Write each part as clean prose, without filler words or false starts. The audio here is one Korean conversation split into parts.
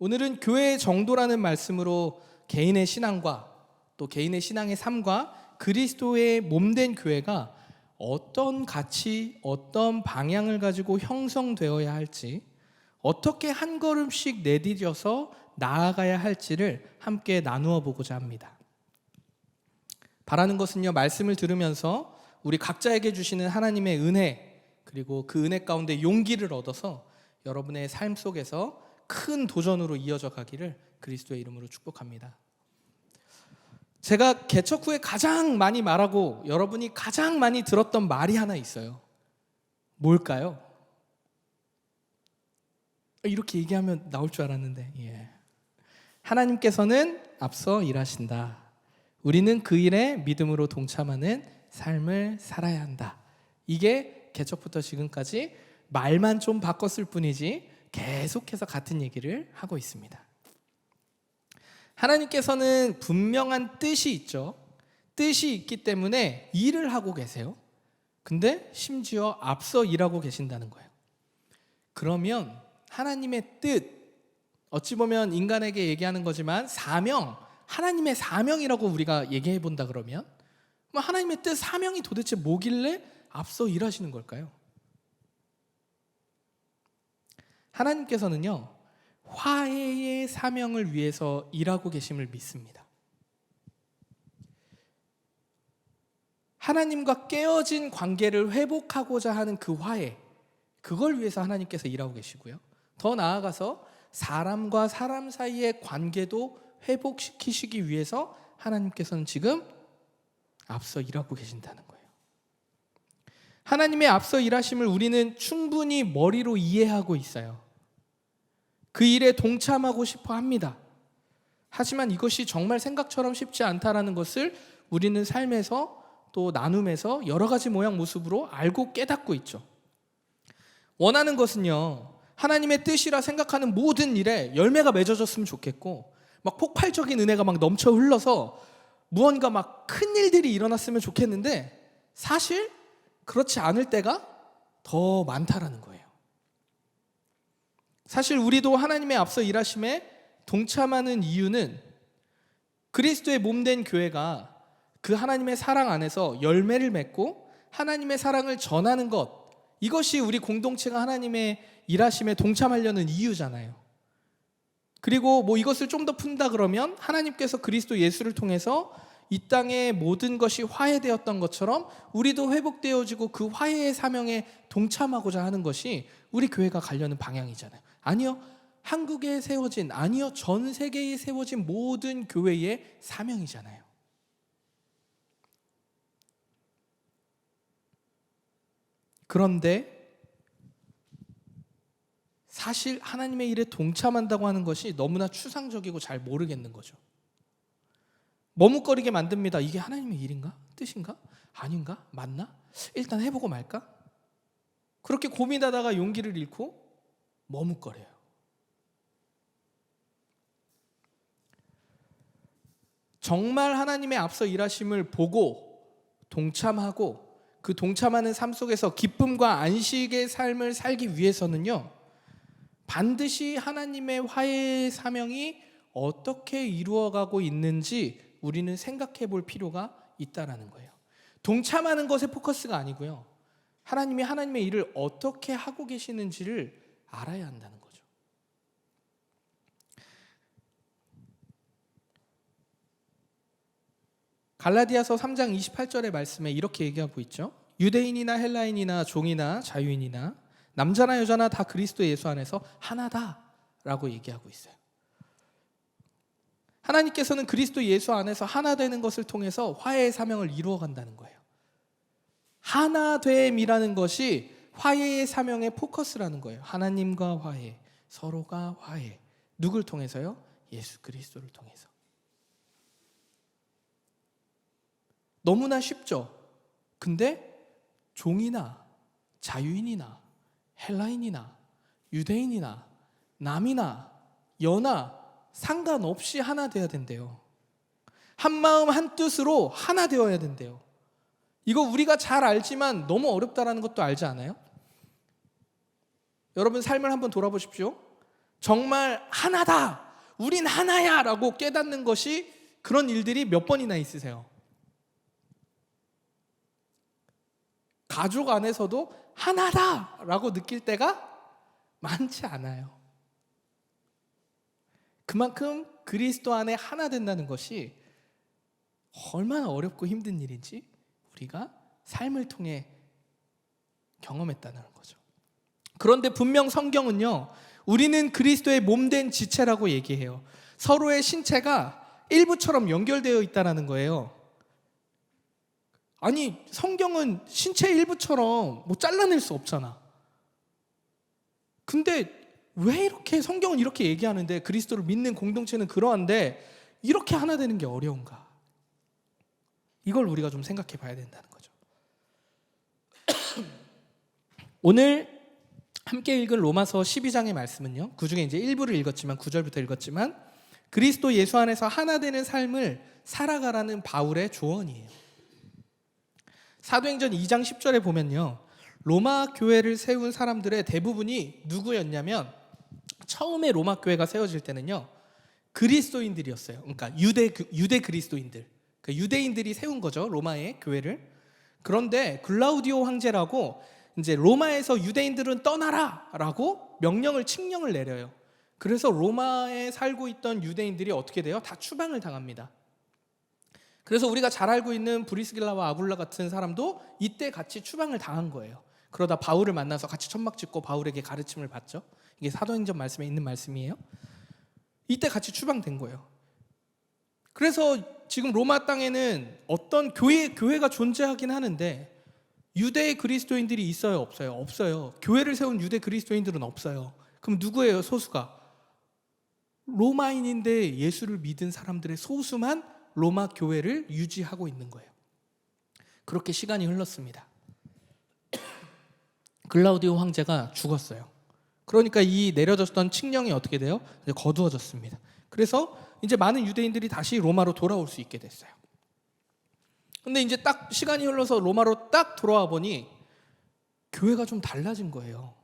오늘은 교회의 정도라는 말씀으로 개인의 신앙과 또 개인의 신앙의 삶과 그리스도의 몸된 교회가 어떤 가치, 어떤 방향을 가지고 형성되어야 할지, 어떻게 한 걸음씩 내디뎌서 나아가야 할지를 함께 나누어 보고자 합니다. 바라는 것은요, 말씀을 들으면서 우리 각자에게 주시는 하나님의 은혜, 그리고 그 은혜 가운데 용기를 얻어서 여러분의 삶 속에서 큰 도전으로 이어져 가기를 그리스도의 이름으로 축복합니다. 제가 개척 후에 가장 많이 말하고 여러분이 가장 많이 들었던 말이 하나 있어요. 뭘까요? 이렇게 얘기하면 나올 줄 알았는데, 하나님께서는 앞서 일하신다. 우리는 그 일에 믿음으로 동참하는 삶을 살아야 한다. 이게 개척부터 지금까지 말만 좀 바꿨을 뿐이지 계속해서 같은 얘기를 하고 있습니다. 하나님께서는 분명한 뜻이 있죠. 뜻이 있기 때문에 일을 하고 계세요. 근데 심지어 앞서 일하고 계신다는 거예요. 그러면 하나님의 뜻, 어찌 보면 인간에게 얘기하는 거지만 사명, 하나님의 사명이라고 우리가 얘기해 본다 그러면 하나님의 뜻, 사명이 도대체 뭐길래 앞서 일하시는 걸까요? 하나님께서는요, 화해의 사명을 위해서 일하고 계심을 믿습니다. 하나님과 깨어진 관계를 회복하고자 하는 그 화해, 그걸 위해서 하나님께서 일하고 계시고요. 더 나아가서 사람과 사람 사이의 관계도 회복시키시기 위해서 하나님께서는 지금 앞서 일하고 계신다는 거예요. 하나님의 앞서 일하심을 우리는 충분히 머리로 이해하고 있어요. 그 일에 동참하고 싶어 합니다. 하지만 이것이 정말 생각처럼 쉽지 않다라는 것을 우리는 삶에서 또 나눔에서 여러 가지 모양 모습으로 알고 깨닫고 있죠. 원하는 것은요, 하나님의 뜻이라 생각하는 모든 일에 열매가 맺어졌으면 좋겠고, 막 폭발적인 은혜가 막 넘쳐 흘러서 무언가 막 큰 일들이 일어났으면 좋겠는데, 사실 그렇지 않을 때가 더 많다라는 거예요. 사실 우리도 하나님의 앞서 일하심에 동참하는 이유는 그리스도의 몸된 교회가 그 하나님의 사랑 안에서 열매를 맺고 하나님의 사랑을 전하는 것, 이것이 우리 공동체가 하나님의 일하심에 동참하려는 이유잖아요. 그리고 이것을 좀 더 푼다 그러면 하나님께서 그리스도 예수를 통해서 이 땅의 모든 것이 화해되었던 것처럼 우리도 회복되어지고 그 화해의 사명에 동참하고자 하는 것이 우리 교회가 가려는 방향이잖아요. 아니요, 한국에 세워진, 아니요, 전 세계에 세워진 모든 교회의 사명이잖아요. 그런데 사실 하나님의 일에 동참한다고 하는 것이 너무나 추상적이고 잘 모르겠는 거죠. 머뭇거리게 만듭니다. 이게 하나님의 일인가? 뜻인가? 아닌가? 맞나? 일단 해보고 말까? 그렇게 고민하다가 용기를 잃고 머뭇거려요. 정말 하나님의 앞서 일하심을 보고 동참하고 그 동참하는 삶 속에서 기쁨과 안식의 삶을 살기 위해서는요, 반드시 하나님의 화해의 사명이 어떻게 이루어가고 있는지 우리는 생각해 볼 필요가 있다라는 거예요. 동참하는 것에 포커스가 아니고요, 하나님이 하나님의 일을 어떻게 하고 계시는지를 알아야 한다는 거죠. 갈라디아서 3장 28절의 말씀에 이렇게 얘기하고 있죠. 유대인이나 헬라인이나 종이나 자유인이나 남자나 여자나 다 그리스도 예수 안에서 하나다라고 얘기하고 있어요. 하나님께서는 그리스도 예수 안에서 하나 되는 것을 통해서 화해의 사명을 이루어 간다는 거예요. 하나됨이라는 것이 화해의 사명의 포커스라는 거예요. 하나님과 화해, 서로가 화해. 누굴 통해서요? 예수 그리스도를 통해서. 너무나 쉽죠? 근데 종이나 자유인이나 헬라인이나 유대인이나 남이나 여나 상관없이 하나 되어야 된대요. 한 마음 한 뜻으로 하나 되어야 된대요. 이거 우리가 잘 알지만 너무 어렵다라는 것도 알지 않아요? 여러분 삶을 한번 돌아보십시오. 정말 하나다, 우린 하나야 라고 깨닫는 것이, 그런 일들이 몇 번이나 있으세요? 가족 안에서도 하나다 라고 느낄 때가 많지 않아요. 그만큼 그리스도 안에 하나 된다는 것이 얼마나 어렵고 힘든 일인지 우리가 삶을 통해 경험했다는 거죠. 그런데 분명 성경은요, 우리는 그리스도의 몸된 지체라고 얘기해요. 서로의 신체가 일부처럼 연결되어 있다는 거예요. 아니, 성경은 신체 일부처럼 뭐 잘라낼 수 없잖아. 근데 왜 이렇게 성경은 이렇게 얘기하는데, 그리스도를 믿는 공동체는 그러한데 이렇게 하나 되는 게 어려운가? 이걸 우리가 좀 생각해 봐야 된다는 거죠. 오늘 함께 읽은 로마서 12장의 말씀은요, 그중에 이제 일부를 읽었지만, 9절부터 읽었지만, 그리스도 예수 안에서 하나 되는 삶을 살아가라는 바울의 조언이에요. 사도행전 2장 10절에 보면요, 로마 교회를 세운 사람들의 대부분이 누구였냐면, 처음에 로마 교회가 세워질 때는요, 그리스도인들이었어요. 그러니까 유대 그리스도인들, 그러니까 유대인들이 세운 거죠, 로마의 교회를. 그런데 글라우디오 황제라고 이제 로마에서 유대인들은 떠나라라고 칙령을 내려요. 그래서 로마에 살고 있던 유대인들이 어떻게 돼요? 다 추방을 당합니다. 그래서 우리가 잘 알고 있는 브리스길라와 아굴라 같은 사람도 이때 같이 추방을 당한 거예요. 그러다 바울을 만나서 같이 천막 짓고 바울에게 가르침을 받죠. 이게 사도행전 말씀에 있는 말씀이에요. 이때 같이 추방된 거예요. 그래서 지금 로마 땅에는 어떤 교회가 존재하긴 하는데, 유대 그리스도인들이 있어요, 없어요? 없어요. 교회를 세운 유대 그리스도인들은 없어요. 그럼 누구예요, 소수가? 로마인인데 예수를 믿은 사람들의 소수만 로마 교회를 유지하고 있는 거예요. 그렇게 시간이 흘렀습니다. 글라우디오 황제가 죽었어요. 그러니까 이 내려졌던 칙령이 어떻게 돼요? 이제 거두어졌습니다. 그래서 이제 많은 유대인들이 다시 로마로 돌아올 수 있게 됐어요. 근데 이제 딱 시간이 흘러서 로마로 딱 돌아와 보니 교회가 좀 달라진 거예요.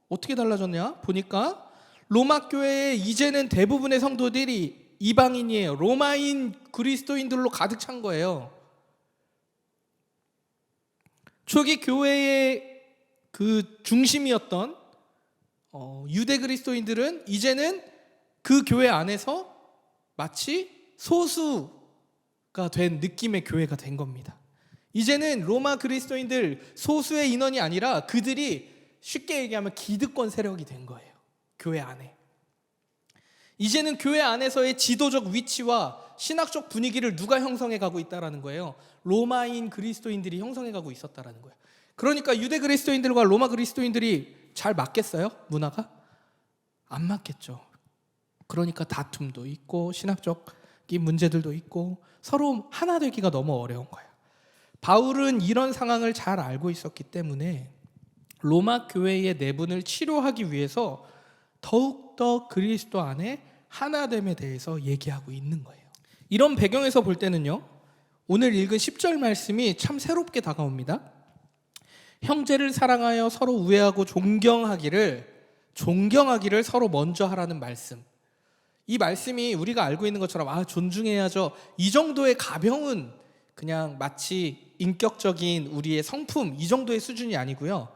어떻게 달라졌냐? 보니까 로마 교회에 이제는 대부분의 성도들이 이방인이에요. 로마인 그리스도인들로 가득 찬 거예요. 초기 교회의 그 중심이었던 유대 그리스도인들은 이제는 그 교회 안에서 마치 소수가 된 느낌의 교회가 된 겁니다. 이제는 로마 그리스도인들 소수의 인원이 아니라 그들이 쉽게 얘기하면 기득권 세력이 된 거예요. 교회 안에. 이제는 교회 안에서의 지도적 위치와 신학적 분위기를 누가 형성해 가고 있다라는 거예요. 로마인 그리스도인들이 형성해 가고 있었다라는 거예요. 그러니까 유대 그리스도인들과 로마 그리스도인들이 잘 맞겠어요? 문화가? 안 맞겠죠. 그러니까 다툼도 있고 신학적인 문제들도 있고 서로 하나 되기가 너무 어려운 거예요. 바울은 이런 상황을 잘 알고 있었기 때문에 로마 교회의 내분을 치료하기 위해서 더욱더 그리스도 안에 하나됨에 대해서 얘기하고 있는 거예요. 이런 배경에서 볼 때는요, 오늘 읽은 10절 말씀이 참 새롭게 다가옵니다. 형제를 사랑하여 서로 우애하고 존경하기를 서로 먼저 하라는 말씀. 이 말씀이 우리가 알고 있는 것처럼 존중해야죠, 이 정도의 가벼운 그냥 마치 인격적인 우리의 성품 이 정도의 수준이 아니고요.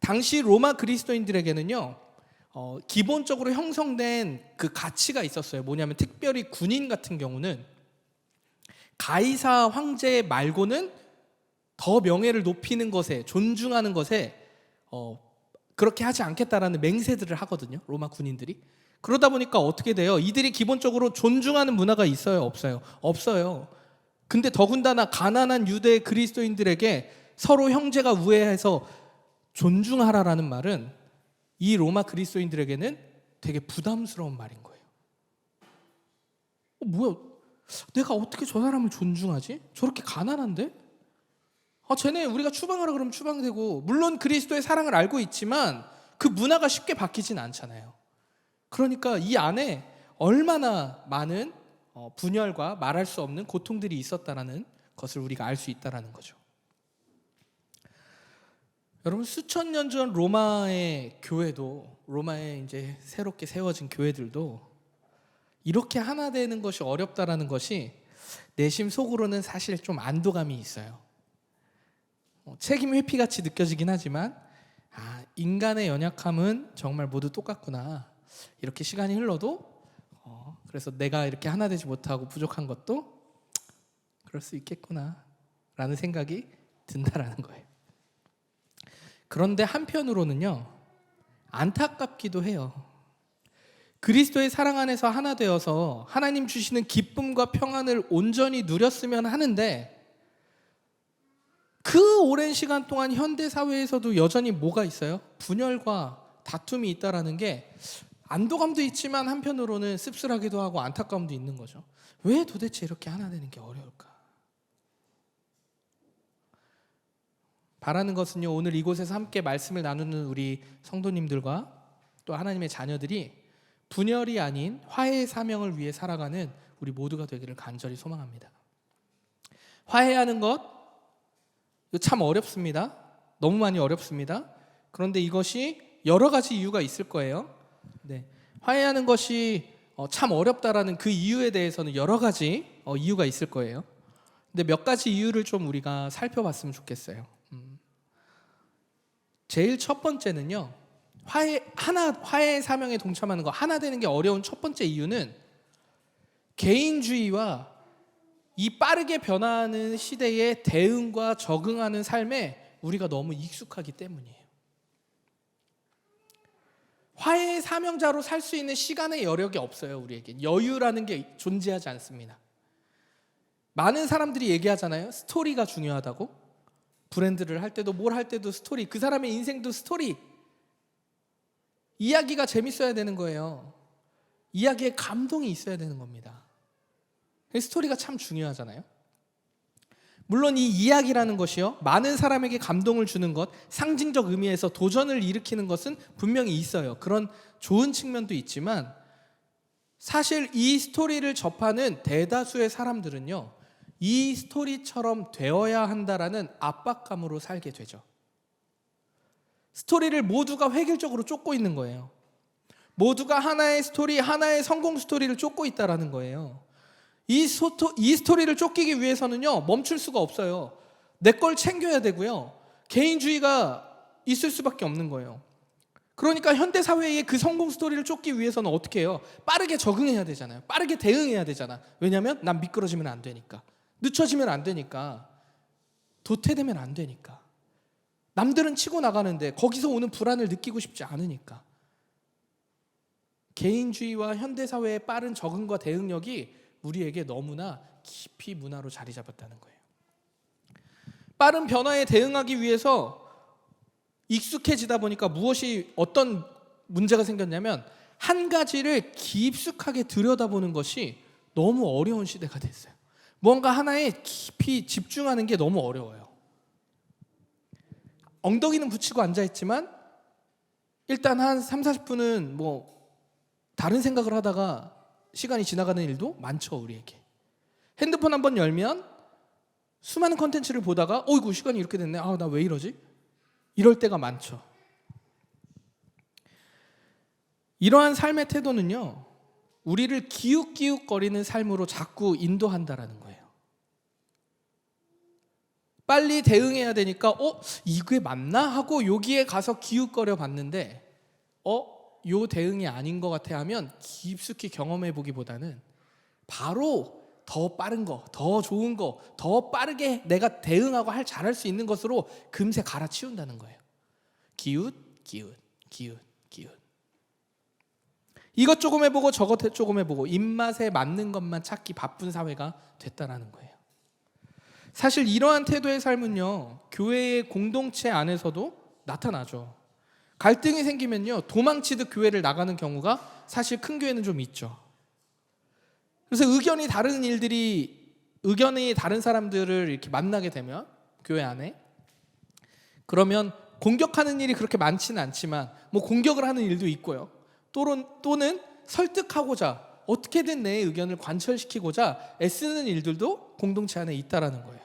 당시 로마 그리스도인들에게는요, 기본적으로 형성된 그 가치가 있었어요. 뭐냐면 특별히 군인 같은 경우는 가이사 황제 말고는 더 명예를 높이는 것에, 존중하는 것에 그렇게 하지 않겠다라는 맹세들을 하거든요, 로마 군인들이. 그러다 보니까 어떻게 돼요? 이들이 기본적으로 존중하는 문화가 있어요, 없어요? 없어요. 근데 더군다나 가난한 유대 그리스도인들에게 서로 형제가 우애해서 존중하라라는 말은 이 로마 그리스도인들에게는 되게 부담스러운 말인 거예요. 뭐야? 내가 어떻게 저 사람을 존중하지? 저렇게 가난한데? 쟤네 우리가 추방하라 그러면 추방되고, 물론 그리스도의 사랑을 알고 있지만 그 문화가 쉽게 바뀌진 않잖아요. 그러니까 이 안에 얼마나 많은 분열과 말할 수 없는 고통들이 있었다라는 것을 우리가 알 수 있다라는 거죠. 여러분, 수천 년 전 로마의 교회도, 로마에 이제 새롭게 세워진 교회들도 이렇게 하나 되는 것이 어렵다라는 것이 내심 속으로는 사실 좀 안도감이 있어요. 책임 회피같이 느껴지긴 하지만 인간의 연약함은 정말 모두 똑같구나. 이렇게 시간이 흘러도 그래서 내가 이렇게 하나 되지 못하고 부족한 것도 그럴 수 있겠구나 라는 생각이 든다라는 거예요. 그런데 한편으로는요, 안타깝기도 해요. 그리스도의 사랑 안에서 하나 되어서 하나님 주시는 기쁨과 평안을 온전히 누렸으면 하는데, 그 오랜 시간 동안 현대 사회에서도 여전히 뭐가 있어요? 분열과 다툼이 있다라는 게 안도감도 있지만 한편으로는 씁쓸하기도 하고 안타까움도 있는 거죠. 왜 도대체 이렇게 하나 되는 게 어려울까? 바라는 것은요, 오늘 이곳에서 함께 말씀을 나누는 우리 성도님들과 또 하나님의 자녀들이 분열이 아닌 화해의 사명을 위해 살아가는 우리 모두가 되기를 간절히 소망합니다. 화해하는 것 참 어렵습니다. 너무 많이 어렵습니다. 그런데 이것이 여러 가지 이유가 있을 거예요. 네. 화해하는 것이 참 어렵다라는 그 이유에 대해서는 여러 가지 이유가 있을 거예요. 근데 몇 가지 이유를 좀 우리가 살펴봤으면 좋겠어요. 제일 첫 번째는요, 화해 사명에 동참하는 거, 하나 되는 게 어려운 첫 번째 이유는 개인주의와 이 빠르게 변화하는 시대에 대응과 적응하는 삶에 우리가 너무 익숙하기 때문이에요. 화해의 사명자로 살 수 있는 시간의 여력이 없어요. 우리에게 여유라는 게 존재하지 않습니다. 많은 사람들이 얘기하잖아요. 스토리가 중요하다고. 브랜드를 할 때도 뭘 할 때도 스토리, 그 사람의 인생도 스토리. 이야기가 재밌어야 되는 거예요. 이야기에 감동이 있어야 되는 겁니다. 스토리가 참 중요하잖아요. 물론 이 이야기라는 것이요, 많은 사람에게 감동을 주는 것, 상징적 의미에서 도전을 일으키는 것은 분명히 있어요. 그런 좋은 측면도 있지만 사실 이 스토리를 접하는 대다수의 사람들은요, 이 스토리처럼 되어야 한다라는 압박감으로 살게 되죠. 스토리를 모두가 획일적으로 쫓고 있는 거예요. 모두가 하나의 스토리, 하나의 성공 스토리를 쫓고 있다라는 거예요. 이 스토리를 쫓기기 위해서는요, 멈출 수가 없어요. 내 걸 챙겨야 되고요, 개인주의가 있을 수밖에 없는 거예요. 그러니까 현대사회의 그 성공 스토리를 쫓기 위해서는 어떻게 해요? 빠르게 적응해야 되잖아요. 빠르게 대응해야 되잖아. 왜냐하면 난 미끄러지면 안 되니까, 늦춰지면 안 되니까, 도태되면 안 되니까. 남들은 치고 나가는데 거기서 오는 불안을 느끼고 싶지 않으니까. 개인주의와 현대사회의 빠른 적응과 대응력이 우리에게 너무나 깊이 문화로 자리 잡았다는 거예요. 빠른 변화에 대응하기 위해서 익숙해지다 보니까 어떤 문제가 생겼냐면, 한 가지를 깊숙하게 들여다보는 것이 너무 어려운 시대가 됐어요. 뭔가 하나에 깊이 집중하는 게 너무 어려워요. 엉덩이는 붙이고 앉아있지만 일단 한 30-40분은 다른 생각을 하다가 시간이 지나가는 일도 많죠. 우리에게 핸드폰 한번 열면 수많은 컨텐츠를 보다가 어이구 시간이 이렇게 됐네, 나 왜 이러지? 이럴 때가 많죠. 이러한 삶의 태도는요, 우리를 기웃기웃거리는 삶으로 자꾸 인도한다라는 거예요. 빨리 대응해야 되니까 이게 맞나? 하고 여기에 가서 기웃거려 봤는데 요 대응이 아닌 것 같아 하면 깊숙이 경험해 보기보다는 바로 더 빠른 거, 더 좋은 거, 더 빠르게 내가 대응하고 잘할 수 있는 것으로 금세 갈아치운다는 거예요. 기웃. 이것 조금 해보고 저것 조금 해보고 입맛에 맞는 것만 찾기 바쁜 사회가 됐다라는 거예요. 사실 이러한 태도의 삶은요, 교회의 공동체 안에서도 나타나죠. 갈등이 생기면요, 도망치듯 교회를 나가는 경우가 사실 큰 교회는 좀 있죠. 그래서 의견이 다른 사람들을 이렇게 만나게 되면 교회 안에, 그러면 공격하는 일이 그렇게 많지는 않지만 공격을 하는 일도 있고요. 또는 설득하고자 어떻게든 내 의견을 관철시키고자 애쓰는 일들도 공동체 안에 있다라는 거예요.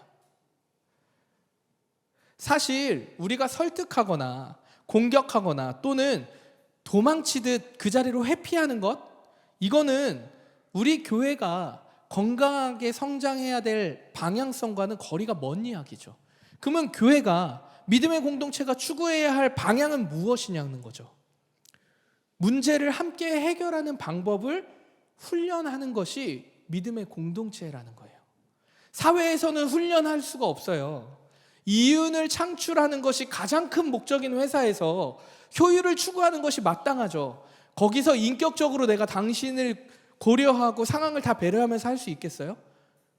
사실 우리가 설득하거나 공격하거나 또는 도망치듯 그 자리로 회피하는 것, 이거는 우리 교회가 건강하게 성장해야 될 방향성과는 거리가 먼 이야기죠. 그러면 교회가, 믿음의 공동체가 추구해야 할 방향은 무엇이냐는 거죠. 문제를 함께 해결하는 방법을 훈련하는 것이 믿음의 공동체라는 거예요. 사회에서는 훈련할 수가 없어요. 이윤을 창출하는 것이 가장 큰 목적인 회사에서 효율을 추구하는 것이 마땅하죠. 거기서 인격적으로 내가 당신을 고려하고 상황을 다 배려하면서 할 수 있겠어요?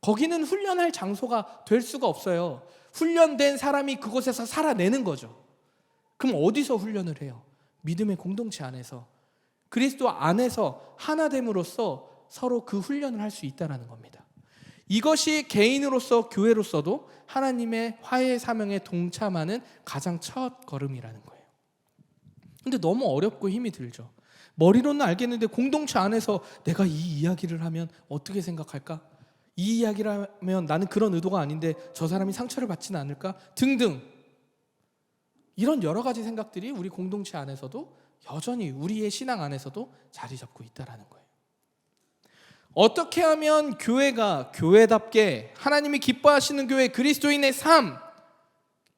거기는 훈련할 장소가 될 수가 없어요. 훈련된 사람이 그곳에서 살아내는 거죠. 그럼 어디서 훈련을 해요? 믿음의 공동체 안에서, 그리스도 안에서 하나됨으로써 서로 그 훈련을 할 수 있다는 겁니다. 이것이 개인으로서 교회로서도 하나님의 화해의 사명에 동참하는 가장 첫 걸음이라는 거예요. 근데 너무 어렵고 힘이 들죠. 머리로는 알겠는데 공동체 안에서 내가 이 이야기를 하면 어떻게 생각할까? 이 이야기를 하면 나는 그런 의도가 아닌데 저 사람이 상처를 받지는 않을까? 등등, 이런 여러 가지 생각들이 우리 공동체 안에서도 여전히 우리의 신앙 안에서도 자리 잡고 있다는 거예요. 어떻게 하면 교회가 교회답게 하나님이 기뻐하시는 교회, 그리스도인의 삶,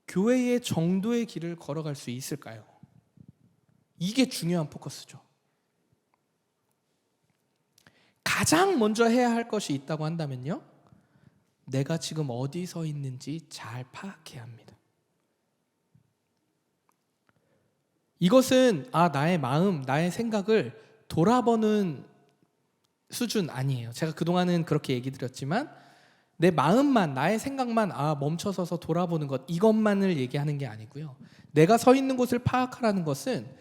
교회의 정도의 길을 걸어갈 수 있을까요? 이게 중요한 포커스죠. 가장 먼저 해야 할 것이 있다고 한다면요, 내가 지금 어디 서 있는지 잘 파악해야 합니다. 이것은 나의 마음, 나의 생각을 돌아보는 수준 아니에요. 제가 그동안은 그렇게 얘기 드렸지만 내 마음만, 나의 생각만 멈춰서서 돌아보는 것, 이것만을 얘기하는 게 아니고요. 내가 서 있는 곳을 파악하라는 것은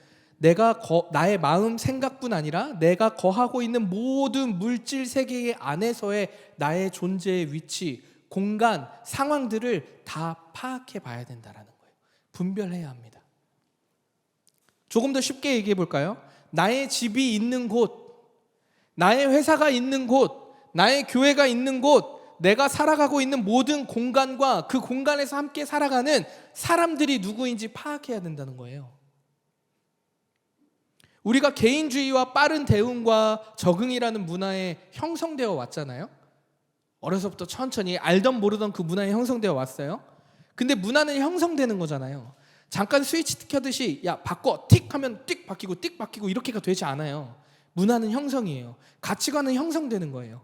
나의 마음, 생각뿐 아니라 내가 거하고 있는 모든 물질 세계 안에서의 나의 존재의 위치, 공간, 상황들을 다 파악해 봐야 된다는 거예요. 분별해야 합니다. 조금 더 쉽게 얘기해 볼까요? 나의 집이 있는 곳, 나의 회사가 있는 곳, 나의 교회가 있는 곳, 내가 살아가고 있는 모든 공간과 그 공간에서 함께 살아가는 사람들이 누구인지 파악해야 된다는 거예요. 우리가 개인주의와 빠른 대응과 적응이라는 문화에 형성되어 왔잖아요. 어려서부터 천천히 알던 모르던 그 문화에 형성되어 왔어요. 근데 문화는 형성되는 거잖아요. 잠깐 스위치 켜듯이 야 바꿔 틱 하면 띡 바뀌고 띡 바뀌고 이렇게가 되지 않아요. 문화는 형성이에요. 가치관은 형성되는 거예요.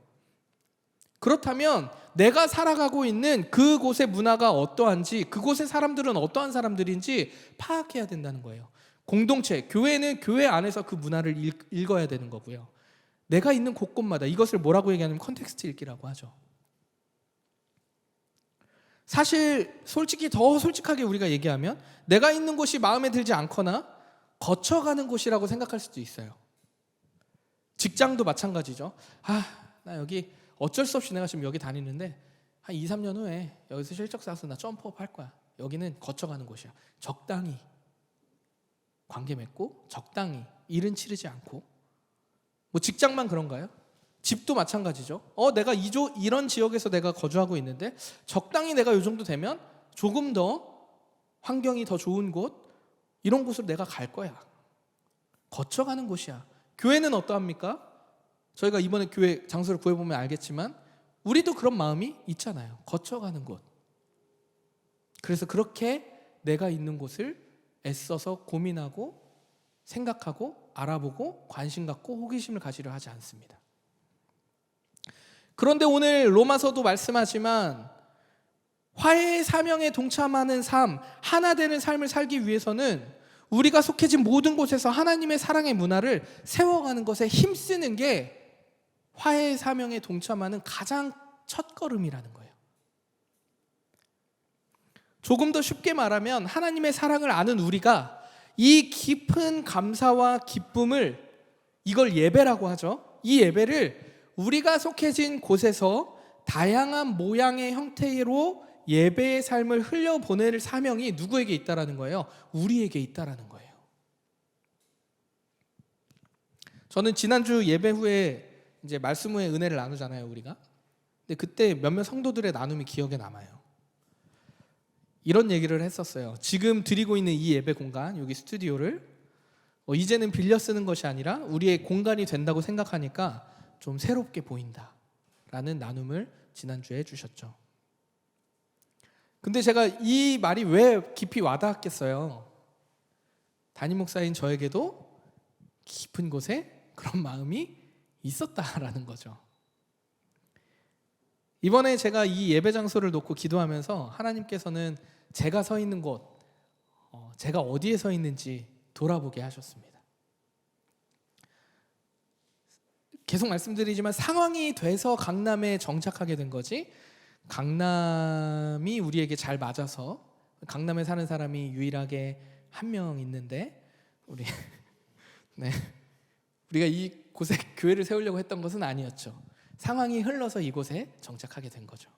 그렇다면 내가 살아가고 있는 그곳의 문화가 어떠한지, 그곳의 사람들은 어떠한 사람들인지 파악해야 된다는 거예요. 공동체, 교회는 교회 안에서 그 문화를 읽어야 되는 거고요. 내가 있는 곳곳마다, 이것을 뭐라고 얘기하냐면 컨텍스트 읽기라고 하죠. 사실 솔직히 더 솔직하게 우리가 얘기하면 내가 있는 곳이 마음에 들지 않거나 거쳐가는 곳이라고 생각할 수도 있어요. 직장도 마찬가지죠. 나 여기 어쩔 수 없이 내가 지금 여기 다니는데 한 2, 3년 후에 여기서 실적 쌓아서 나 점프업 할 거야. 여기는 거쳐가는 곳이야. 적당히 관계 맺고 적당히 일은 치르지 않고. 뭐 직장만 그런가요? 집도 마찬가지죠. 내가 이런 지역에서 내가 거주하고 있는데 적당히 내가 이 정도 되면 조금 더 환경이 더 좋은 곳, 이런 곳으로 내가 갈 거야. 거쳐가는 곳이야. 교회는 어떠합니까? 저희가 이번에 교회 장소를 구해보면 알겠지만 우리도 그런 마음이 있잖아요. 거쳐가는 곳. 그래서 그렇게 내가 있는 곳을 애써서 고민하고 생각하고 알아보고 관심 갖고 호기심을 가지려 하지 않습니다. 그런데 오늘 로마서도 말씀하지만 화해의 사명에 동참하는 삶, 하나 되는 삶을 살기 위해서는 우리가 속해진 모든 곳에서 하나님의 사랑의 문화를 세워가는 것에 힘쓰는 게 화해의 사명에 동참하는 가장 첫걸음이라는 거예요. 조금 더 쉽게 말하면 하나님의 사랑을 아는 우리가 이 깊은 감사와 기쁨을, 이걸 예배라고 하죠. 이 예배를 우리가 속해진 곳에서 다양한 모양의 형태로 예배의 삶을 흘려보낼 사명이 누구에게 있다라는 거예요? 우리에게 있다라는 거예요. 저는 지난주 예배 후에 이제 말씀 후에 은혜를 나누잖아요, 우리가. 근데 그때 몇몇 성도들의 나눔이 기억에 남아요. 이런 얘기를 했었어요. 지금 드리고 있는 이 예배 공간, 여기 스튜디오를 이제는 빌려 쓰는 것이 아니라 우리의 공간이 된다고 생각하니까 좀 새롭게 보인다라는 나눔을 지난주에 해주셨죠. 근데 제가 이 말이 왜 깊이 와닿았겠어요? 담임 목사인 저에게도 깊은 곳에 그런 마음이 있었다라는 거죠. 이번에 제가 이 예배 장소를 놓고 기도하면서 하나님께서는 제가 서 있는 곳, 제가 어디에 서 있는지 돌아보게 하셨습니다. 계속 말씀드리지만 상황이 돼서 강남에 정착하게 된 거지, 강남이 우리에게 잘 맞아서 강남에 사는 사람이 유일하게 한 명 있는데 네, 우리가 이곳에 교회를 세우려고 했던 것은 아니었죠. 상황이 흘러서 이곳에 정착하게 된 거죠.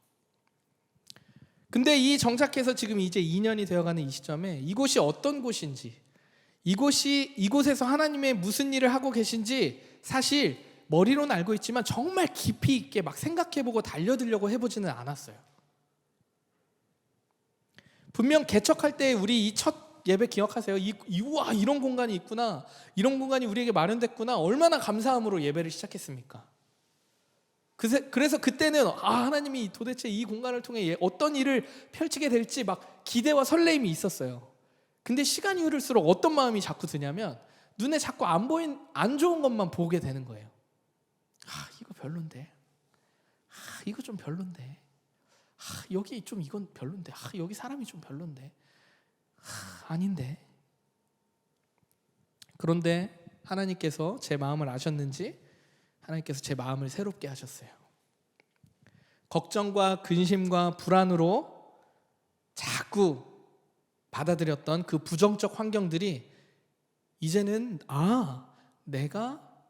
근데 이 정착해서 지금 이제 2년이 되어가는 이 시점에 이곳이 어떤 곳인지, 이곳에서 하나님의 무슨 일을 하고 계신지 사실 머리로는 알고 있지만 정말 깊이 있게 막 생각해보고 달려들려고 해보지는 않았어요. 분명 개척할 때 우리 이 첫 예배 기억하세요? 우와, 이런 공간이 있구나, 이런 공간이 우리에게 마련됐구나, 얼마나 감사함으로 예배를 시작했습니까? 그래서 그때는 하나님이 도대체 이 공간을 통해 어떤 일을 펼치게 될지 막 기대와 설레임이 있었어요. 근데 시간이 흐를수록 어떤 마음이 자꾸 드냐면 눈에 자꾸 안 보인 안 좋은 것만 보게 되는 거예요. 이거 별론데, 이거 좀 별론데, 여기 좀 이건 별론데, 여기 사람이 좀 별론데, 아닌데. 그런데 하나님께서 제 마음을 아셨는지 하나님께서 제 마음을 새롭게 하셨어요. 걱정과 근심과 불안으로 자꾸 받아들였던 그 부정적 환경들이 이제는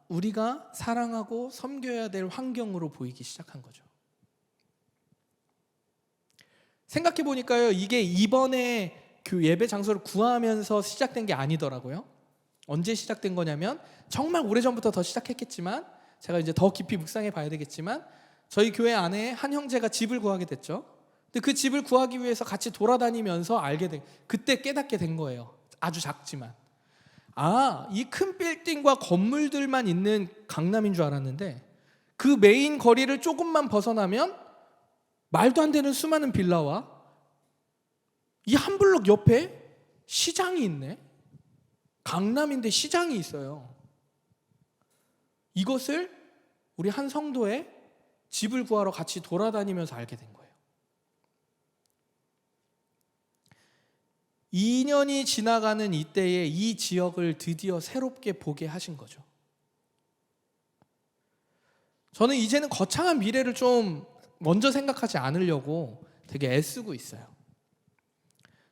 우리가 사랑하고 섬겨야 될 환경으로 보이기 시작한 거죠. 생각해 보니까요, 이게 이번에 그 예배 장소를 구하면서 시작된 게 아니더라고요. 언제 시작된 거냐면 정말 오래전부터 더 시작했겠지만 제가 이제 더 깊이 묵상해 봐야 되겠지만 저희 교회 안에 한 형제가 집을 구하게 됐죠. 근데 그 집을 구하기 위해서 같이 돌아다니면서 그때 깨닫게 된 거예요. 아주 작지만 이 큰 빌딩과 건물들만 있는 강남인 줄 알았는데 그 메인 거리를 조금만 벗어나면 말도 안 되는 수많은 빌라와 이 한 블록 옆에 시장이 있네. 강남인데 시장이 있어요. 이것을 우리 한 성도의 집을 구하러 같이 돌아다니면서 알게 된 거예요. 2년이 지나가는 이때에 이 지역을 드디어 새롭게 보게 하신 거죠. 저는 이제는 거창한 미래를 좀 먼저 생각하지 않으려고 되게 애쓰고 있어요.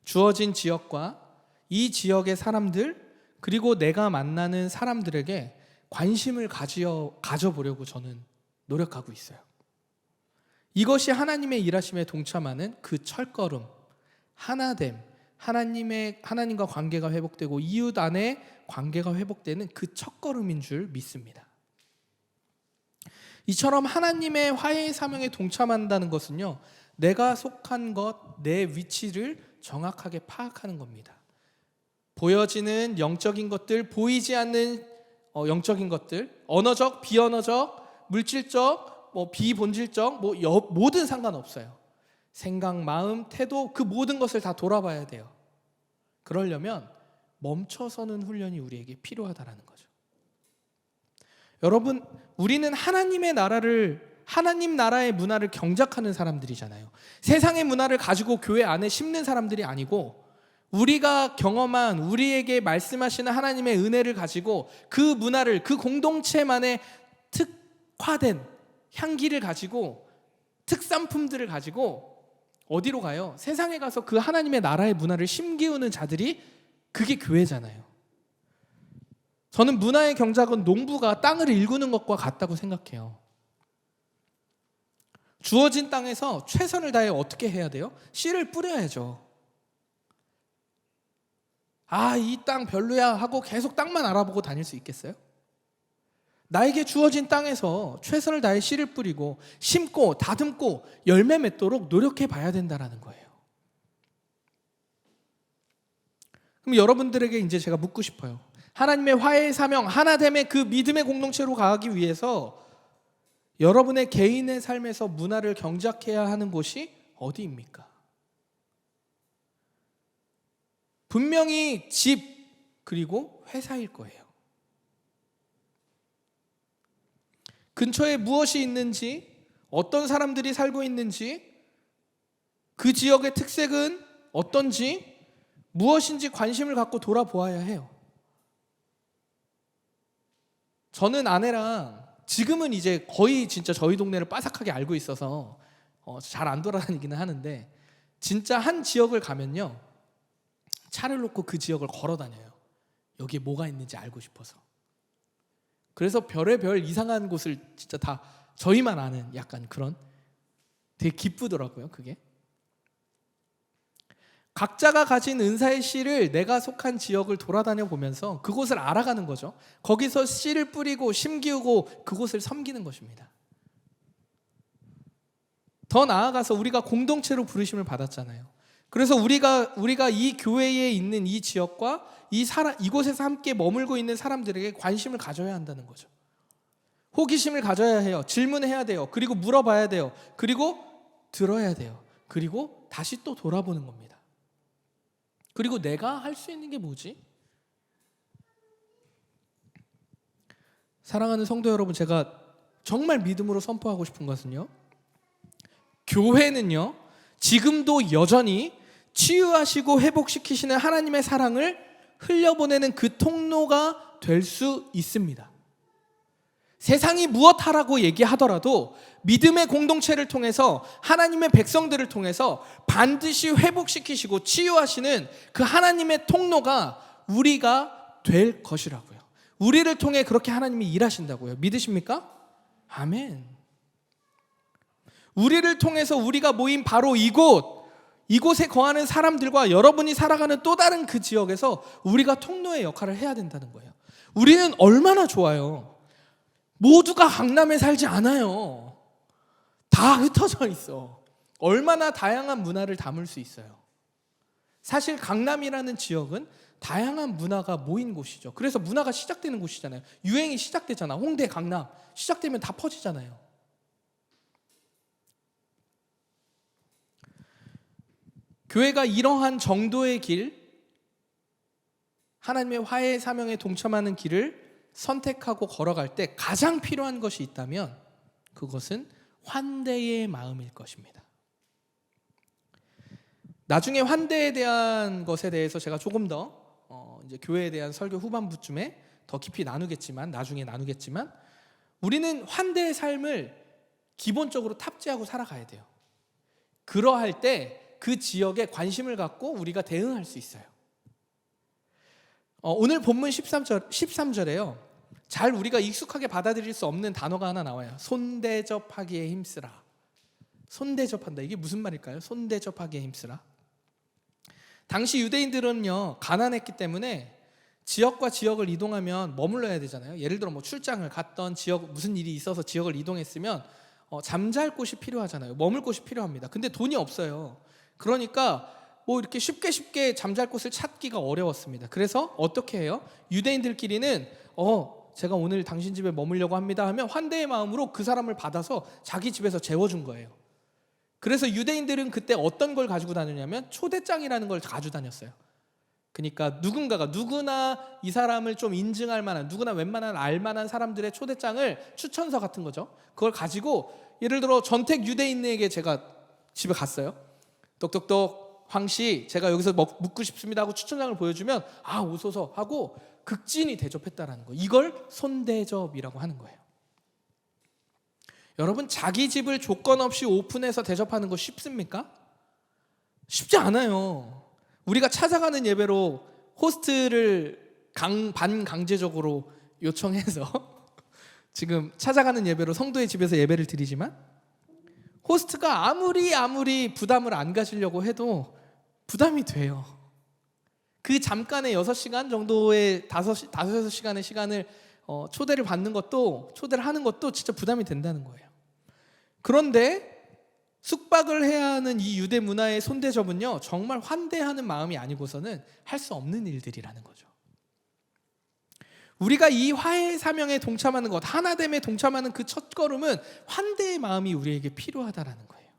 주어진 지역과 이 지역의 사람들, 그리고 내가 만나는 사람들에게 관심을 가져보려고 저는 노력하고 있어요. 이것이 하나님의 일하심에 동참하는 그 첫걸음, 하나됨, 하나님과 관계가 회복되고 이웃 안에 관계가 회복되는 그 첫걸음인 줄 믿습니다. 이처럼 하나님의 화해의 사명에 동참한다는 것은요, 내가 속한 것, 내 위치를 정확하게 파악하는 겁니다. 보여지는 영적인 것들, 보이지 않는 영적인 것들, 언어적, 비언어적, 물질적, 비본질적, 모든 상관없어요. 생각, 마음, 태도, 그 모든 것을 다 돌아봐야 돼요. 그러려면 멈춰서는 훈련이 우리에게 필요하다는 거죠. 여러분, 우리는 하나님 나라의 문화를 경작하는 사람들이잖아요. 세상의 문화를 가지고 교회 안에 심는 사람들이 아니고 우리가 경험한, 우리에게 말씀하시는 하나님의 은혜를 가지고 그 문화를, 그 공동체만의 특화된 향기를 가지고, 특산품들을 가지고 어디로 가요? 세상에 가서 그 하나님의 나라의 문화를 심기우는 자들이, 그게 교회잖아요. 저는 문화의 경작은 농부가 땅을 일구는 것과 같다고 생각해요. 주어진 땅에서 최선을 다해 어떻게 해야 돼요? 씨를 뿌려야죠. 이 땅 별로야 하고 계속 땅만 알아보고 다닐 수 있겠어요? 나에게 주어진 땅에서 최선을 다해 씨를 뿌리고 심고 다듬고 열매 맺도록 노력해 봐야 된다는 거예요. 그럼 여러분들에게 이제 제가 묻고 싶어요. 하나님의 화해의 사명, 하나됨의 그 믿음의 공동체로 가기 위해서 여러분의 개인의 삶에서 문화를 경작해야 하는 곳이 어디입니까? 분명히 집 그리고 회사일 거예요. 근처에 무엇이 있는지, 어떤 사람들이 살고 있는지, 그 지역의 특색은 어떤지, 무엇인지 관심을 갖고 돌아보아야 해요. 저는 아내랑 지금은 이제 거의 진짜 저희 동네를 빠삭하게 알고 있어서 잘 안 돌아다니기는 하는데, 진짜 한 지역을 가면요, 차를 놓고 그 지역을 걸어 다녀요. 여기에 뭐가 있는지 알고 싶어서. 그래서 별의별 이상한 곳을 진짜 다 저희만 아는 약간 그런, 되게 기쁘더라고요, 그게. 각자가 가진 은사의 씨를 내가 속한 지역을 돌아다녀 보면서 그곳을 알아가는 거죠. 거기서 씨를 뿌리고 심기우고 그곳을 섬기는 것입니다. 더 나아가서 우리가 공동체로 부르심을 받았잖아요. 그래서 우리가 이 교회에 있는 이 지역과 이곳에서 함께 머물고 있는 사람들에게 관심을 가져야 한다는 거죠. 호기심을 가져야 해요. 질문해야 돼요. 그리고 물어봐야 돼요. 그리고 들어야 돼요. 그리고 다시 또 돌아보는 겁니다. 그리고 내가 할 수 있는 게 뭐지? 사랑하는 성도 여러분, 제가 정말 믿음으로 선포하고 싶은 것은요, 교회는요, 지금도 여전히 치유하시고 회복시키시는 하나님의 사랑을 흘려보내는 그 통로가 될 수 있습니다. 세상이 무엇하라고 얘기하더라도 믿음의 공동체를 통해서, 하나님의 백성들을 통해서 반드시 회복시키시고 치유하시는 그 하나님의 통로가 우리가 될 것이라고요. 우리를 통해 그렇게 하나님이 일하신다고요. 믿으십니까? 아멘. 우리를 통해서 우리가 모인 바로 이곳에 거하는 사람들과 여러분이 살아가는 또 다른 그 지역에서 우리가 통로의 역할을 해야 된다는 거예요. 우리는 얼마나 좋아요. 모두가 강남에 살지 않아요. 다 흩어져 있어. 얼마나 다양한 문화를 담을 수 있어요. 사실 강남이라는 지역은 다양한 문화가 모인 곳이죠. 그래서 문화가 시작되는 곳이잖아요. 유행이 시작되잖아. 홍대, 강남 시작되면 다 퍼지잖아요. 교회가 이러한 정도의 길, 하나님의 화해의 사명에 동참하는 길을 선택하고 걸어갈 때 가장 필요한 것이 있다면 그것은 환대의 마음일 것입니다. 나중에 환대에 대한 것에 대해서 제가 조금 더 이제 교회에 대한 설교 후반부쯤에 더 깊이 나중에 나누겠지만, 우리는 환대의 삶을 기본적으로 탑재하고 살아가야 돼요. 그러할 때 그 지역에 관심을 갖고 우리가 대응할 수 있어요. 오늘 본문 13절에요. 잘 우리가 익숙하게 받아들일 수 없는 단어가 하나 나와요. 손대접하기에 힘쓰라. 손대접한다. 이게 무슨 말일까요? 손대접하기에 힘쓰라. 당시 유대인들은요, 가난했기 때문에 지역과 지역을 이동하면 머물러야 되잖아요. 예를 들어 출장을 갔던 지역, 무슨 일이 있어서 지역을 이동했으면 잠잘 곳이 필요하잖아요. 머물 곳이 필요합니다. 근데 돈이 없어요. 그러니까 이렇게 쉽게 잠잘 곳을 찾기가 어려웠습니다. 그래서 어떻게 해요? 유대인들끼리는 제가 오늘 당신 집에 머물려고 합니다 하면 환대의 마음으로 그 사람을 받아서 자기 집에서 재워준 거예요. 그래서 유대인들은 그때 어떤 걸 가지고 다녔냐면 초대장이라는 걸 가지고 다녔어요. 그러니까 누구나 이 사람을 좀 인증할 만한, 누구나 웬만한 알만한 사람들의 초대장을, 추천서 같은 거죠. 그걸 가지고, 예를 들어 전택 유대인에게 제가 집에 갔어요. 똑똑똑 황씨, 제가 여기서 묵고 싶습니다 하고 추천장을 보여주면 오소서 하고 극진히 대접했다라는 거. 이걸 손대접이라고 하는 거예요. 여러분, 자기 집을 조건 없이 오픈해서 대접하는 거 쉽습니까? 쉽지 않아요. 우리가 찾아가는 예배로 호스트를 반강제적으로 요청해서 지금 찾아가는 예배로 성도의 집에서 예배를 드리지만, 호스트가 아무리 부담을 안 가지려고 해도 부담이 돼요. 그 잠깐의 6시간 정도의 5-6시간의 시간을 초대를 하는 것도 진짜 부담이 된다는 거예요. 그런데 숙박을 해야 하는 이 유대 문화의 손대접은요, 정말 환대하는 마음이 아니고서는 할 수 없는 일들이라는 거죠. 우리가 이 화해의 사명에 동참하는 것, 하나됨에 동참하는 그 첫걸음은 환대의 마음이 우리에게 필요하다라는 거예요.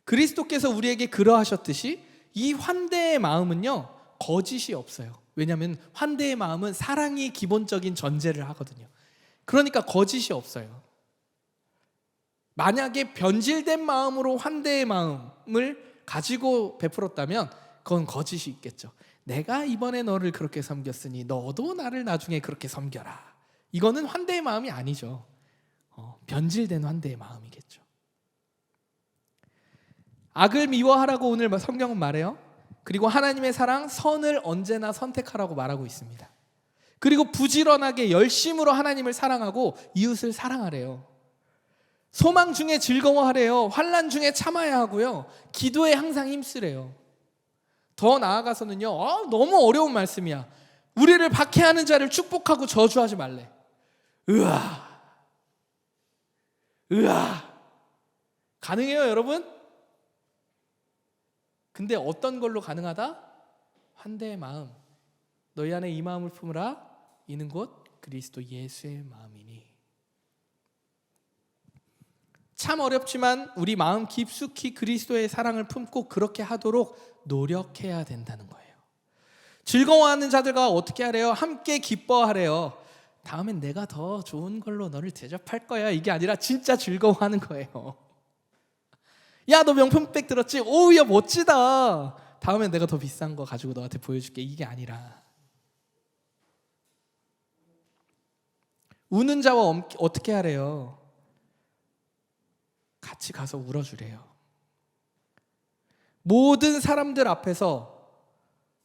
그리스도께서 우리에게 그러하셨듯이 이 환대의 마음은요, 거짓이 없어요. 왜냐하면 환대의 마음은 사랑이 기본적인 전제를 하거든요. 그러니까 거짓이 없어요. 만약에 변질된 마음으로 환대의 마음을 가지고 베풀었다면 그건 거짓이 있겠죠. 내가 이번에 너를 그렇게 섬겼으니 너도 나를 나중에 그렇게 섬겨라. 이거는 환대의 마음이 아니죠. 변질된 환대의 마음이겠죠. 악을 미워하라고 오늘 성경은 말해요. 그리고 하나님의 사랑, 선을 언제나 선택하라고 말하고 있습니다. 그리고 부지런하게 열심으로 하나님을 사랑하고 이웃을 사랑하래요. 소망 중에 즐거워하래요. 환난 중에 참아야 하고요. 기도에 항상 힘쓰래요. 더 나아가서는요, 너무 어려운 말씀이야. 우리를 박해하는 자를 축복하고 저주하지 말래. 으아, 가능해요, 여러분? 근데 어떤 걸로 가능하다? 환대의 마음. 너희 안에 이 마음을 품으라. 이는 곧 그리스도 예수의 마음이니. 참 어렵지만 우리 마음 깊숙이 그리스도의 사랑을 품고 그렇게 하도록 노력해야 된다는 거예요. 즐거워하는 자들과 어떻게 하래요? 함께 기뻐하래요. 다음엔 내가 더 좋은 걸로 너를 대접할 거야. 이게 아니라 진짜 즐거워하는 거예요. 야, 너 명품백 들었지? 오우, 야, 멋지다. 다음엔 내가 더 비싼 거 가지고 너한테 보여줄게. 이게 아니라 우는 자와 어떻게 하래요? 같이 가서 울어주래요. 모든 사람들 앞에서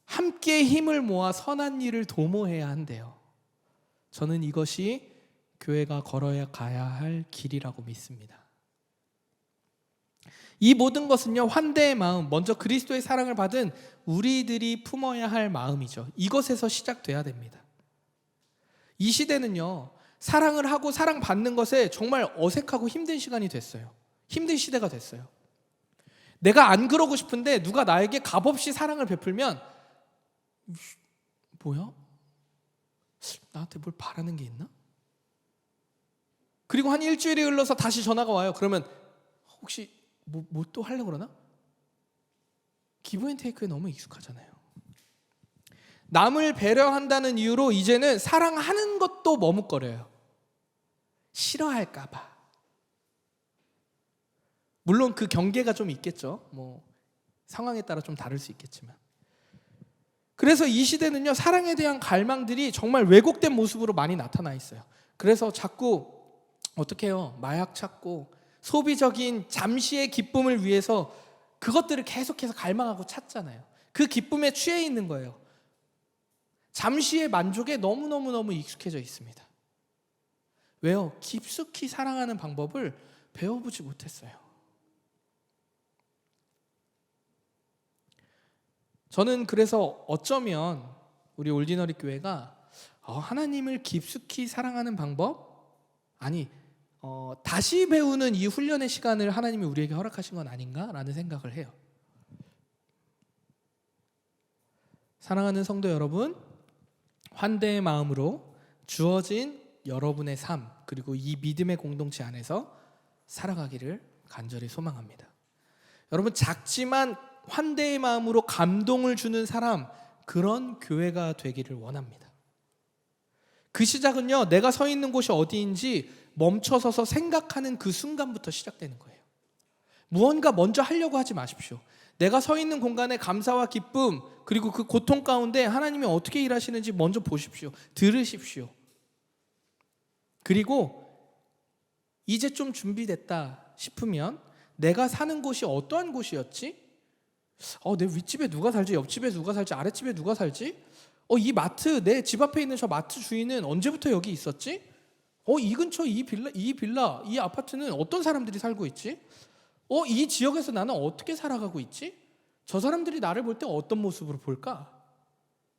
함께 힘을 모아 선한 일을 도모해야 한대요. 저는 이것이 교회가 걸어야 가야 할 길이라고 믿습니다. 이 모든 것은요, 환대의 마음, 먼저 그리스도의 사랑을 받은 우리들이 품어야 할 마음이죠. 이것에서 시작돼야 됩니다. 이 시대는요, 사랑을 하고 사랑받는 것에 정말 어색하고 힘든 시간이 됐어요. 힘든 시대가 됐어요. 내가 안 그러고 싶은데 누가 나에게 값없이 사랑을 베풀면 뭐야? 나한테 뭘 바라는 게 있나? 그리고 한 일주일이 흘러서 다시 전화가 와요. 그러면 혹시 뭐 또 하려고 그러나? 기브앤테이크에 너무 익숙하잖아요. 남을 배려한다는 이유로 이제는 사랑하는 것도 머뭇거려요. 싫어할까 봐. 물론 그 경계가 좀 있겠죠. 상황에 따라 좀 다를 수 있겠지만. 그래서 이 시대는요, 사랑에 대한 갈망들이 정말 왜곡된 모습으로 많이 나타나 있어요. 그래서 자꾸 어떻게 해요? 마약 찾고 소비적인 잠시의 기쁨을 위해서 그것들을 계속해서 갈망하고 찾잖아요. 그 기쁨에 취해 있는 거예요. 잠시의 만족에 너무너무 익숙해져 있습니다. 왜요? 깊숙이 사랑하는 방법을 배워보지 못했어요. 저는 그래서 어쩌면 우리 올디너리 교회가 하나님을 깊숙이 사랑하는 방법? 아니, 다시 배우는 이 훈련의 시간을 하나님이 우리에게 허락하신 건 아닌가라는 생각을 해요. 사랑하는 성도 여러분, 환대의 마음으로 주어진 여러분의 삶, 그리고 이 믿음의 공동체 안에서 살아가기를 간절히 소망합니다. 여러분, 작지만 환대의 마음으로 감동을 주는 사람, 그런 교회가 되기를 원합니다. 그 시작은요, 내가 서 있는 곳이 어디인지 멈춰서서 생각하는 그 순간부터 시작되는 거예요. 무언가 먼저 하려고 하지 마십시오. 내가 서 있는 공간에 감사와 기쁨, 그리고 그 고통 가운데 하나님이 어떻게 일하시는지 먼저 보십시오. 들으십시오. 그리고 이제 좀 준비됐다 싶으면 내가 사는 곳이 어떠한 곳이었지? 내 윗집에 누가 살지? 옆집에 누가 살지? 아랫집에 누가 살지? 이 마트, 내 집 앞에 있는 저 마트 주인은 언제부터 여기 있었지? 이 근처 이 빌라, 이 아파트는 어떤 사람들이 살고 있지? 이 지역에서 나는 어떻게 살아가고 있지? 저 사람들이 나를 볼 때 어떤 모습으로 볼까?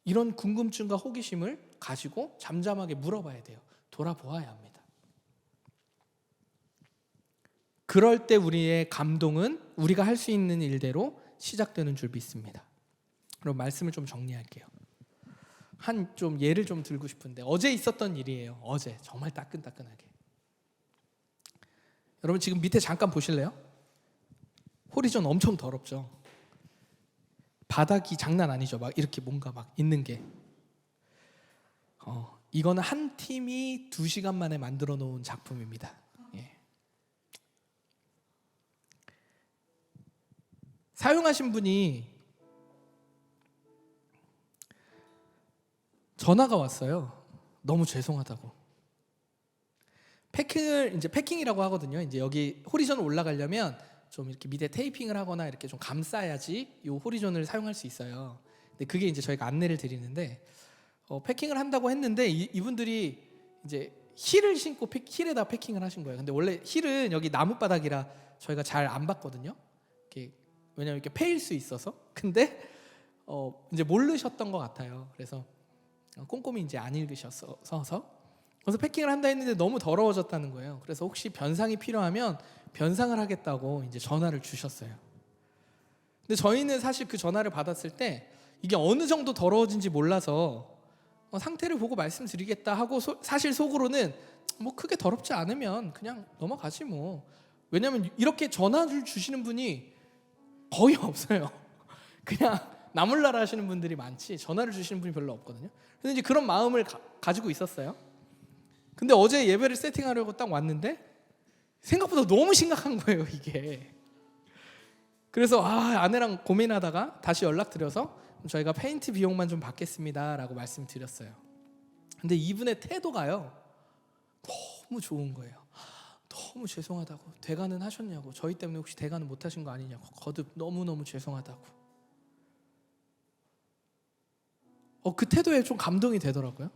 이런 궁금증과 호기심을 가지고 잠잠하게 물어봐야 돼요. 돌아보아야 합니다. 그럴 때 우리의 감동은 우리가 할 수 있는 일대로 시작되는 줄 믿습니다. 그럼 말씀을 좀 정리할게요. 한 좀 예를 좀 들고 싶은데 어제 있었던 일이에요. 어제 정말 따끈따끈하게. 여러분 지금 밑에 잠깐 보실래요? 호리존 엄청 더럽죠. 바닥이 장난 아니죠. 막 이렇게 뭔가 막 있는 게. 이거는 한 팀이 2시간 만에 만들어 놓은 작품입니다. 예. 사용하신 분이 전화가 왔어요. 너무 죄송하다고. 패킹이라고 하거든요. 이제 여기 호리존 올라가려면 좀 이렇게 밑에 테이핑을 하거나 이렇게 좀 감싸야지 이 호리존을 사용할 수 있어요. 근데 그게 이제 저희가 안내를 드리는데 패킹을 한다고 했는데 이분들이 이제 힐을 신고 힐에다 패킹을 하신 거예요. 근데 원래 힐은 여기 나무 바닥이라 저희가 잘 안 봤거든요. 왜냐면 이렇게 패일 수 있어서. 근데 이제 모르셨던 것 같아요. 그래서 꼼꼼히 이제 안 읽으셔서 그래서 패킹을 한다 했는데 너무 더러워졌다는 거예요. 그래서 혹시 변상이 필요하면 변상을 하겠다고 이제 전화를 주셨어요. 근데 저희는 사실 그 전화를 받았을 때 이게 어느 정도 더러워진지 몰라서 상태를 보고 말씀드리겠다 하고 사실 속으로는 뭐 크게 더럽지 않으면 그냥 넘어가지 뭐. 왜냐면 이렇게 전화를 주시는 분이 거의 없어요. 그냥 나몰라라 하시는 분들이 많지 전화를 주시는 분이 별로 없거든요. 그래서 이제 그런 마음을 가지고 있었어요. 근데 어제 예배를 세팅하려고 딱 왔는데 생각보다 너무 심각한 거예요, 이게. 그래서 아내랑 고민하다가 다시 연락드려서 저희가 페인트 비용만 좀 받겠습니다라고 말씀드렸어요. 근데 이분의 태도가요 너무 좋은 거예요. 너무 죄송하다고. 대관은 하셨냐고. 저희 때문에 혹시 대관은 못 하신 거 아니냐고. 거듭 너무너무 죄송하다고. 그 태도에 좀 감동이 되더라고요.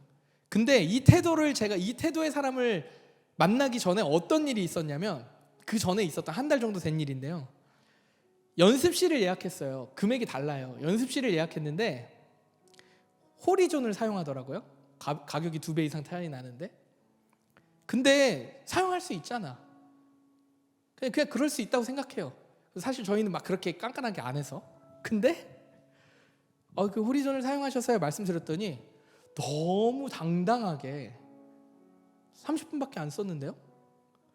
근데 이 태도의 사람을 만나기 전에 어떤 일이 있었냐면 그 전에 있었던 한 달 정도 된 일인데요. 연습실을 예약했어요. 금액이 달라요. 연습실을 예약했는데 호리존을 사용하더라고요. 가격이 2배 이상 차이 나는데. 근데 사용할 수 있잖아. 그냥 그럴 수 있다고 생각해요. 사실 저희는 막 그렇게 깐깐하게 안 해서. 근데 그 호리존을 사용하셨어야 말씀드렸더니 너무 당당하게 30분밖에 안 썼는데요.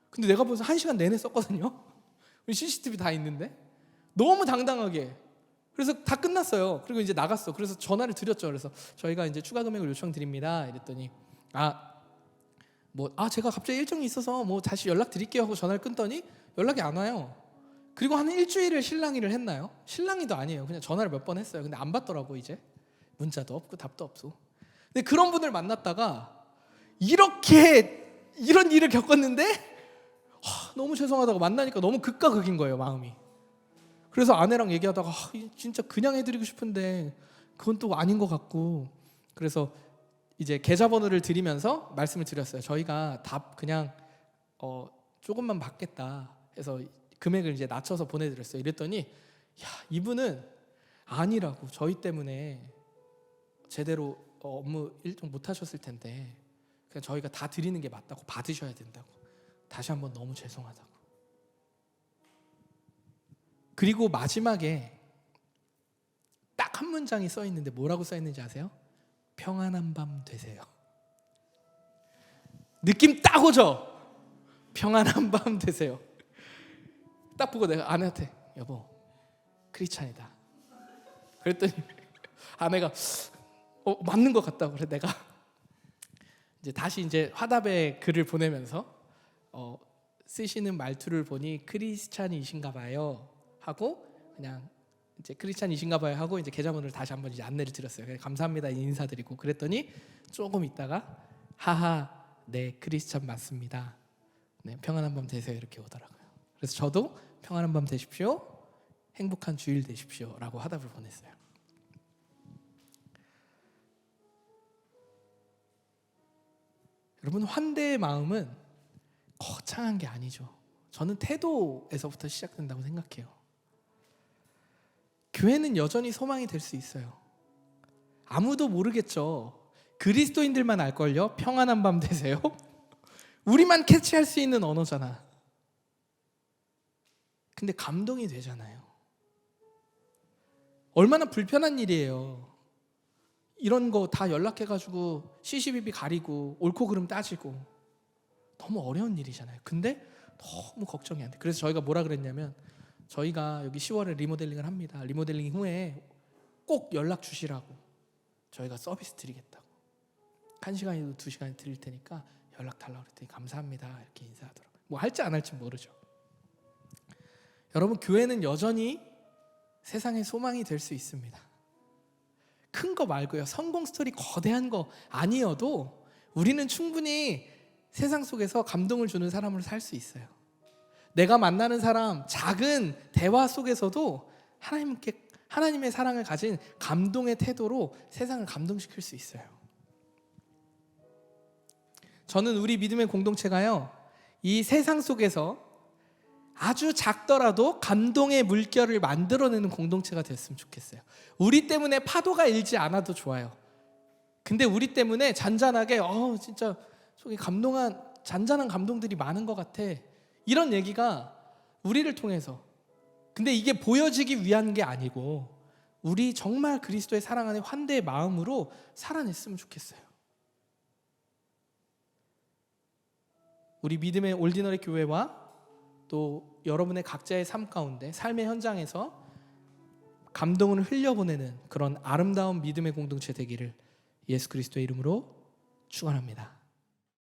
근데 내가 벌써 1시간 내내 썼거든요. CCTV 다 있는데 너무 당당하게. 그래서 다 끝났어요. 그리고 이제 나갔어. 그래서 전화를 드렸죠. 그래서 저희가 이제 추가 금액을 요청드립니다. 이랬더니 제가 갑자기 일정이 있어서 다시 연락드릴게요 하고 전화를 끊더니 연락이 안 와요. 그리고 한 일주일을 실랑이를 했나요? 실랑이도 아니에요. 그냥 전화를 몇 번 했어요. 근데 안 받더라고. 이제 문자도 없고 답도 없고. 근데 그런 분을 만났다가 이런 일을 겪었는데 너무 죄송하다고 만나니까 너무 극과 극인 거예요, 마음이. 그래서 아내랑 얘기하다가 진짜 그냥 해드리고 싶은데 그건 또 아닌 것 같고. 그래서 이제 계좌번호를 드리면서 말씀을 드렸어요. 저희가 답 그냥 조금만 받겠다 해서 금액을 이제 낮춰서 보내드렸어요. 이랬더니 이분은 아니라고. 저희 때문에 제대로 업무 일정 못 하셨을 텐데 그냥 저희가 다 드리는 게 맞다고. 받으셔야 된다고. 다시 한번 너무 죄송하다고. 그리고 마지막에 딱 한 문장이 써 있는데 뭐라고 써 있는지 아세요? 평안한 밤 되세요. 느낌 딱 오죠? 평안한 밤 되세요. 딱 보고 내가 아내한테 여보 크리스찬이다 그랬더니 아내가 맞는 것 같다고. 그래 내가 이제 다시 이제 화답에 글을 보내면서 쓰시는 말투를 보니 크리스찬이신가 봐요 하고 그냥 이제 크리스찬이신가 봐요 하고 이제 계좌번호를 다시 한번 이제 안내를 드렸어요. 감사합니다 인사드리고. 그랬더니 조금 있다가 하하 네 크리스찬 맞습니다. 네 평안한 밤 되세요 이렇게 오더라고요. 그래서 저도 평안한 밤 되십시오. 행복한 주일 되십시오 라고 화답을 보냈어요. 여러분 환대의 마음은 거창한 게 아니죠. 저는 태도에서부터 시작된다고 생각해요. 교회는 여전히 소망이 될 수 있어요. 아무도 모르겠죠. 그리스도인들만 알걸요. 평안한 밤 되세요. 우리만 캐치할 수 있는 언어잖아. 근데 감동이 되잖아요. 얼마나 불편한 일이에요. 이런 거 다 연락해가지고 CCTV 가리고 옳고 그름 따지고 너무 어려운 일이잖아요. 근데 너무 걱정이 안 돼. 그래서 저희가 뭐라 그랬냐면, 저희가 여기 10월에 리모델링을 합니다. 리모델링 후에 꼭 연락 주시라고 저희가 서비스 드리겠다고. 1시간이든 2시간 드릴 테니까 연락 달라고 그랬더니 감사합니다 이렇게 인사하더라고요. 뭐 할지 안 할지 모르죠. 여러분, 교회는 여전히 세상의 소망이 될 수 있습니다. 큰 거 말고요, 성공 스토리 거대한 거 아니어도 우리는 충분히 세상 속에서 감동을 주는 사람으로 살 수 있어요. 내가 만나는 사람 작은 대화 속에서도 하나님의 사랑을 가진 감동의 태도로 세상을 감동시킬 수 있어요. 저는 우리 믿음의 공동체가요, 이 세상 속에서 아주 작더라도 감동의 물결을 만들어내는 공동체가 됐으면 좋겠어요. 우리 때문에 파도가 일지 않아도 좋아요. 근데 우리 때문에 잔잔하게 진짜 속이 잔잔한 감동들이 많은 것 같아, 이런 얘기가 우리를 통해서, 근데 이게 보여지기 위한 게 아니고 우리 정말 그리스도의 사랑 안에 환대의 마음으로 살아냈으면 좋겠어요. 우리 믿음의 올디너리 교회와 또 여러분의 각자의 삶 가운데, 삶의 현장에서 감동을 흘려보내는 그런 아름다운 믿음의 공동체 되기를 예수 그리스도의 이름으로 축원합니다.